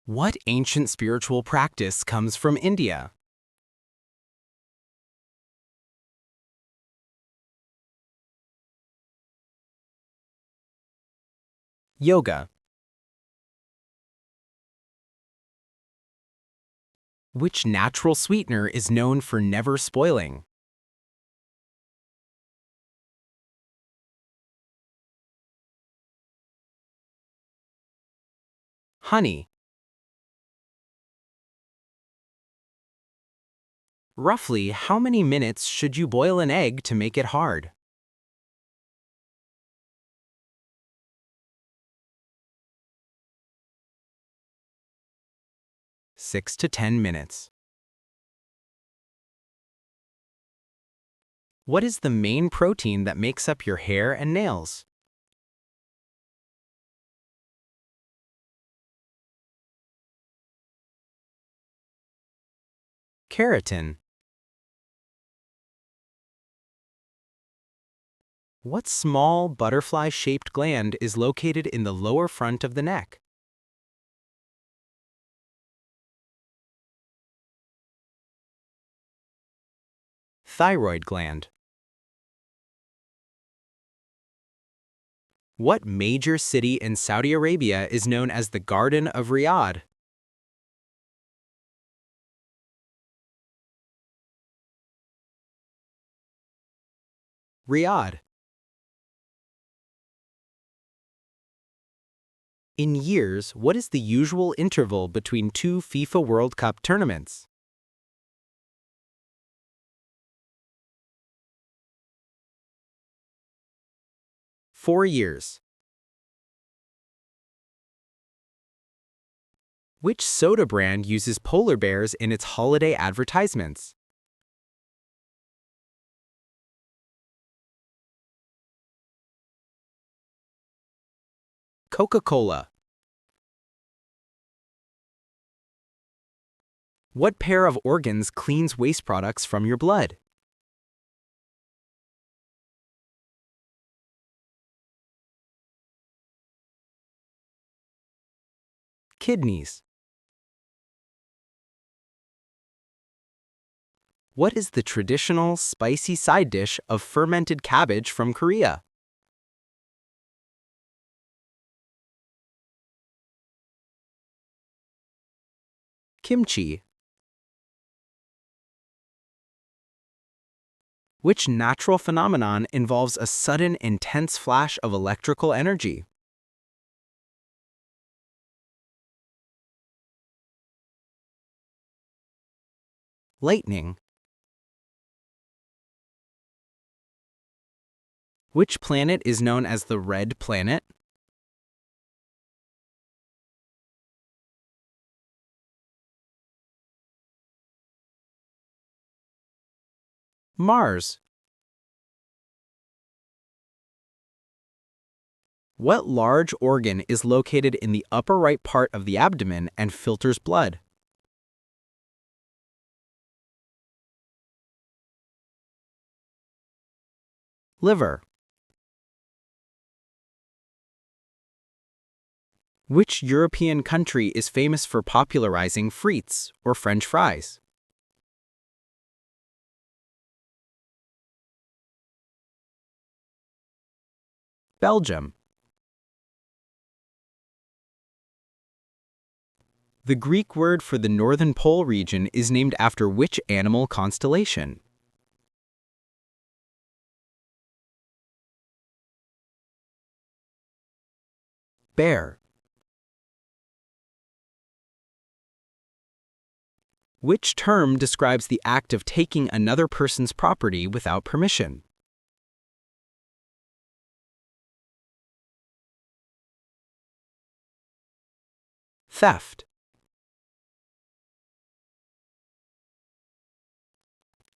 What ancient spiritual practice comes from India? Yoga. Which natural sweetener is known for never spoiling? Honey. Roughly, how many minutes should you boil an egg to make it hard? Six to 10 minutes. What is the main protein that makes up your hair and nails? Keratin. What small butterfly-shaped gland is located in the lower front of the neck? Thyroid gland. What major city in Saudi Arabia is known as the Garden of Riyadh? Riyadh. In years, what is the usual interval between two FIFA World Cup tournaments? $4 years. Which soda brand uses polar bears in its holiday advertisements? Coca-Cola. What pair of organs cleans waste products from your blood? Kidneys. What is the traditional spicy side dish of fermented cabbage from Korea? Kimchi. Which natural phenomenon involves a sudden, intense flash of electrical energy? Lightning. Which planet is known as the red planet? Mars. What large organ is located in the upper right part of the abdomen and filters blood? Liver. Which European country is famous for popularizing frites, or French fries? Belgium. The Greek word for the northern pole region is named after which animal constellation? Bear. Which term describes the act of taking another person's property without permission? Theft.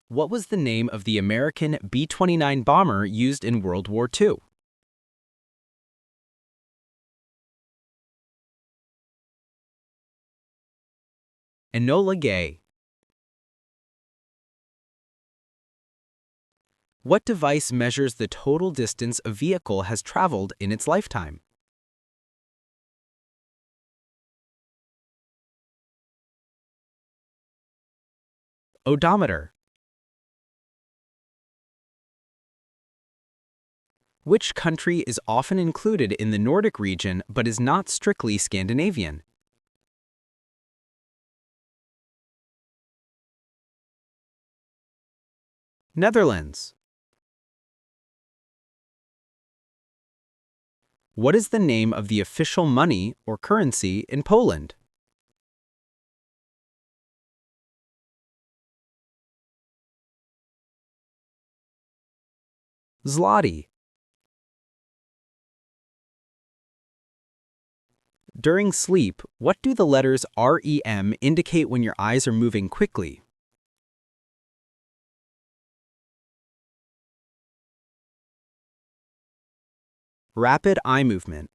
What was the name of the American B-29 bomber used in World War II? Enola Gay. What device measures the total distance a vehicle has traveled in its lifetime? Odometer. Which country is often included in the Nordic region but is not strictly Scandinavian? Netherlands. What is the name of the official money or currency in Poland? Zloty. During sleep, what do the letters REM indicate when your eyes are moving quickly? Rapid eye movement.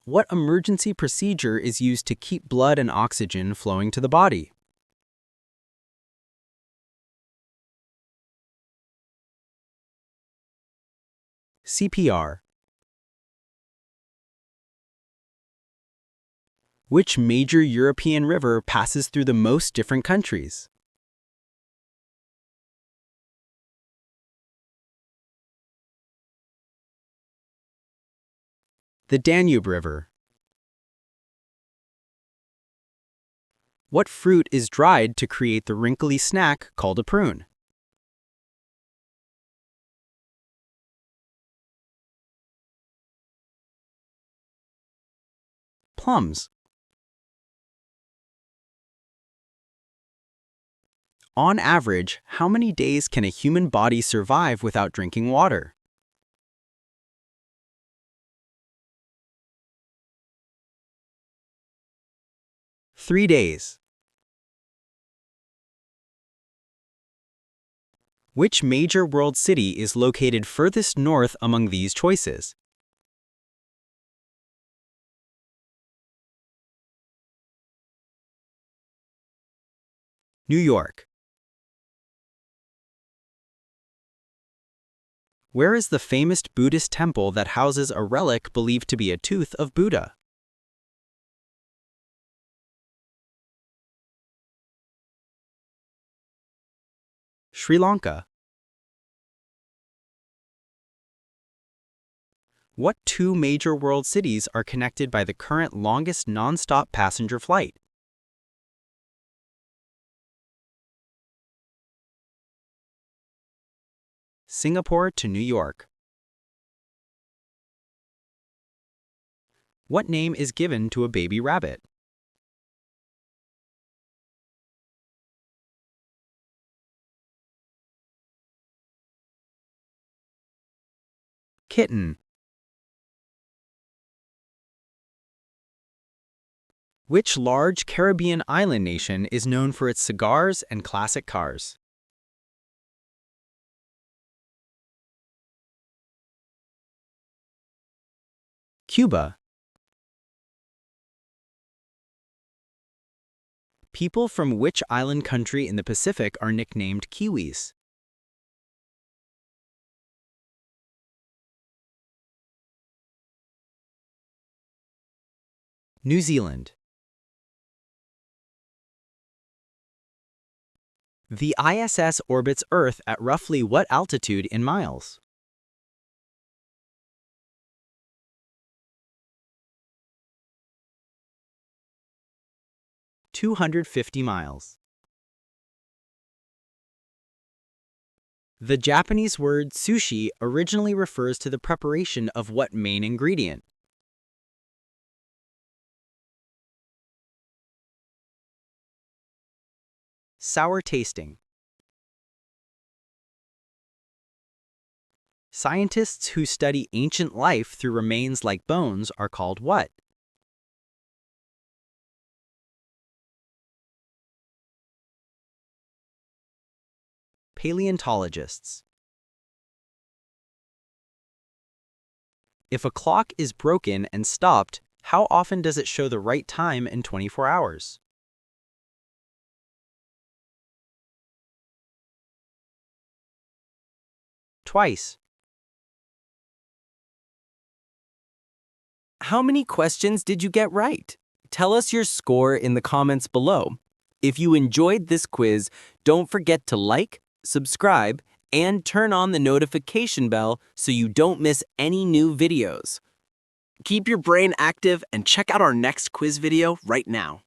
What emergency procedure is used to keep blood and oxygen flowing to the body? CPR. Which major European river passes through the most different countries? The Danube River. What fruit is dried to create the wrinkly snack called a prune? Plums. On average, how many days can a human body survive without drinking water? Three days. Which major world city is located furthest north among these choices? New York. Where is the famous Buddhist temple that houses a relic believed to be a tooth of Buddha? Sri Lanka. What two major world cities are connected by the current longest non-stop passenger flight? Singapore to New York. What name is given to a baby rabbit? Kitten. Which large Caribbean island nation is known for its cigars and classic cars? Cuba. People from which island country in the Pacific are nicknamed Kiwis? 'New Zealand. The ISS orbits Earth at roughly what altitude in miles? 250 miles. The Japanese word sushi originally refers to the preparation of what main ingredient? Sour tasting. Scientists who study ancient life through remains like bones are called what? Paleontologists. If a clock is broken and stopped, how often does it show the right time in 24 hours? Twice. How many questions did you get right? Tell us your score in the comments below. If you enjoyed this quiz, don't forget to like, subscribe, and turn on the notification bell so you don't miss any new videos. Keep your brain active and check out our next quiz video right now.